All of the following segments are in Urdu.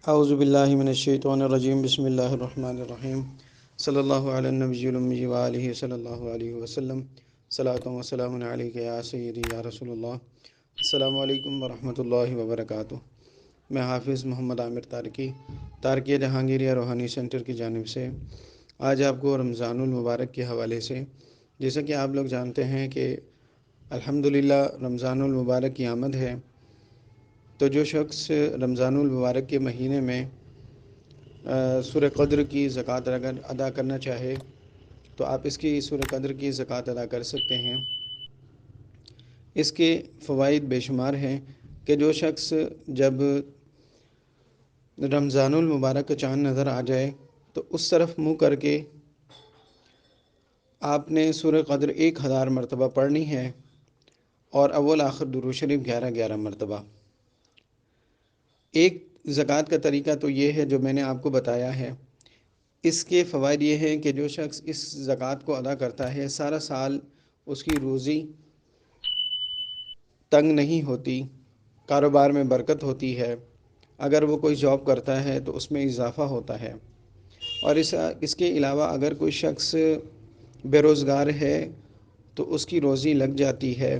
اعوذ باللہ من الشیطان الرجیم بسم اللہ الرحمن الرحیم صلی اللہ علی النبی الامی وآلہ صلی اللہ علیہ وسلم صلاۃ و سلام علیک یا سیدی یا رسول اللہ۔ السلام علیکم ورحمۃ اللہ وبرکاتہ۔ میں حافظ محمد عامر تارکی جہانگیریہ روحانی سینٹر کی جانب سے آج آپ کو رمضان المبارک کے حوالے سے، جیسا کہ آپ لوگ جانتے ہیں کہ الحمدللہ رمضان المبارک کی آمد ہے، تو جو شخص رمضان المبارک کے مہینے میں سورہ قدر کی زکوٰۃ اگر ادا کرنا چاہے تو آپ اس کی سورہ قدر کی زکوٰۃ ادا کر سکتے ہیں۔ اس کے فوائد بے شمار ہیں کہ جو شخص جب رمضان المبارک کا چاند نظر آ جائے تو اس طرف منہ کر کے آپ نے سورہ قدر 1000 مرتبہ پڑھنی ہے، اور اول آخر درود شریف 11 مرتبہ۔ ایک زکوٰۃ کا طریقہ تو یہ ہے جو میں نے آپ کو بتایا ہے۔ اس کے فوائد یہ ہیں کہ جو شخص اس زکوٰۃ کو ادا کرتا ہے سارا سال اس کی روزی تنگ نہیں ہوتی، کاروبار میں برکت ہوتی ہے، اگر وہ کوئی جاب کرتا ہے تو اس میں اضافہ ہوتا ہے، اور اس کے علاوہ اگر کوئی شخص بے روزگار ہے تو اس کی روزی لگ جاتی ہے۔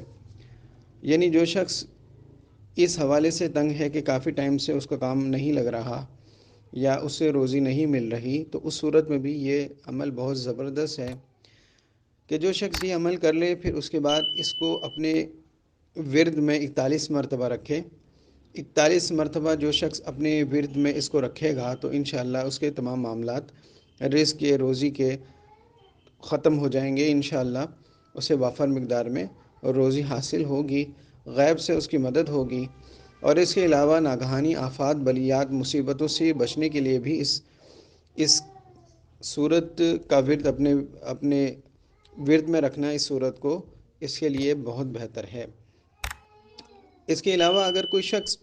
یعنی جو شخص اس حوالے سے تنگ ہے کہ کافی ٹائم سے اس کا کام نہیں لگ رہا یا اس سے روزی نہیں مل رہی، تو اس صورت میں بھی یہ عمل بہت زبردست ہے کہ جو شخص یہ عمل کر لے پھر اس کے بعد اس کو اپنے ورد میں 41 مرتبہ رکھے۔ 41 مرتبہ جو شخص اپنے ورد میں اس کو رکھے گا تو انشاءاللہ اس کے تمام معاملات رزق کے، روزی کے ختم ہو جائیں گے۔ انشاءاللہ اسے وافر مقدار میں روزی حاصل ہوگی، غیب سے اس کی مدد ہوگی، اور اس کے علاوہ ناگہانی آفات، بلیات، مصیبتوں سے بچنے کے لیے بھی اس صورت کا ورد اپنے ورد میں رکھنا، اس صورت کو، اس کے لیے بہت بہتر ہے۔ اس کے علاوہ اگر کوئی شخص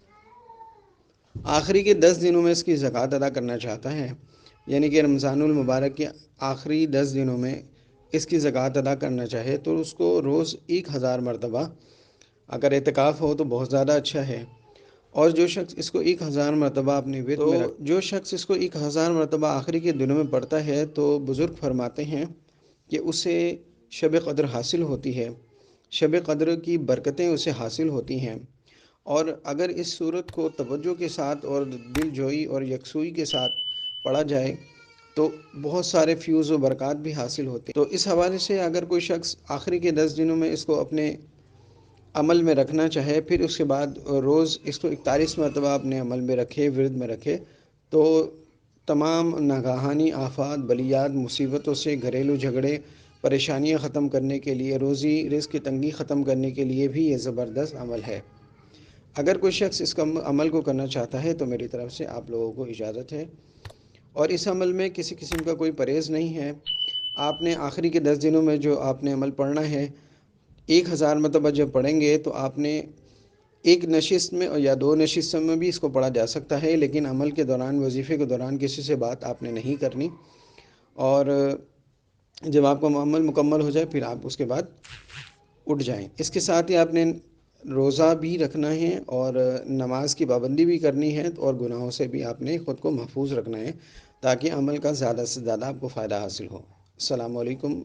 آخری کے 10 دنوں میں اس کی زکوٰۃ ادا کرنا چاہتا ہے، یعنی کہ رمضان المبارک کے آخری 10 دنوں میں اس کی زکوٰۃ ادا کرنا چاہے تو اس کو روز 1000 مرتبہ، اگر اعتکاف ہو تو بہت زیادہ اچھا ہے، اور جو شخص اس کو 1000 مرتبہ اپنے ورد میں جو شخص اس کو 1000 مرتبہ آخری کے دنوں میں پڑھتا ہے تو بزرگ فرماتے ہیں کہ اسے شب قدر حاصل ہوتی ہے، شب قدر کی برکتیں اسے حاصل ہوتی ہیں، اور اگر اس صورت کو توجہ کے ساتھ اور دل جوئی اور یکسوئی کے ساتھ پڑھا جائے تو بہت سارے فیوز و برکات بھی حاصل ہوتے ہیں۔ تو اس حوالے سے اگر کوئی شخص آخری کے 10 دنوں میں اس کو اپنے عمل میں رکھنا چاہے، پھر اس کے بعد روز اس کو 41 مرتبہ اپنے عمل میں رکھے، ورد میں رکھے، تو تمام ناگہانی آفات، بلیات، مصیبتوں سے، گھریلو جھگڑے، پریشانیاں ختم کرنے کے لیے، روزی رزق کی تنگی ختم کرنے کے لیے بھی یہ زبردست عمل ہے۔ اگر کوئی شخص اس عمل کو کرنا چاہتا ہے تو میری طرف سے آپ لوگوں کو اجازت ہے، اور اس عمل میں کسی قسم کا کوئی پرہیز نہیں ہے۔ آپ نے آخری کے 10 دنوں میں جو آپ نے عمل پڑھنا ہے، 1000 مرتبہ جب پڑھیں گے تو آپ نے ایک نشست میں یا 2 نشستوں میں بھی اس کو پڑھا جا سکتا ہے، لیکن عمل کے دوران، وظیفے کے دوران کسی سے بات آپ نے نہیں کرنی، اور جب آپ کا عمل مکمل ہو جائے پھر آپ اس کے بعد اٹھ جائیں۔ اس کے ساتھ ہی آپ نے روزہ بھی رکھنا ہے اور نماز کی پابندی بھی کرنی ہے، اور گناہوں سے بھی آپ نے خود کو محفوظ رکھنا ہے تاکہ عمل کا زیادہ سے زیادہ آپ کو فائدہ حاصل ہو۔ السلام علیکم۔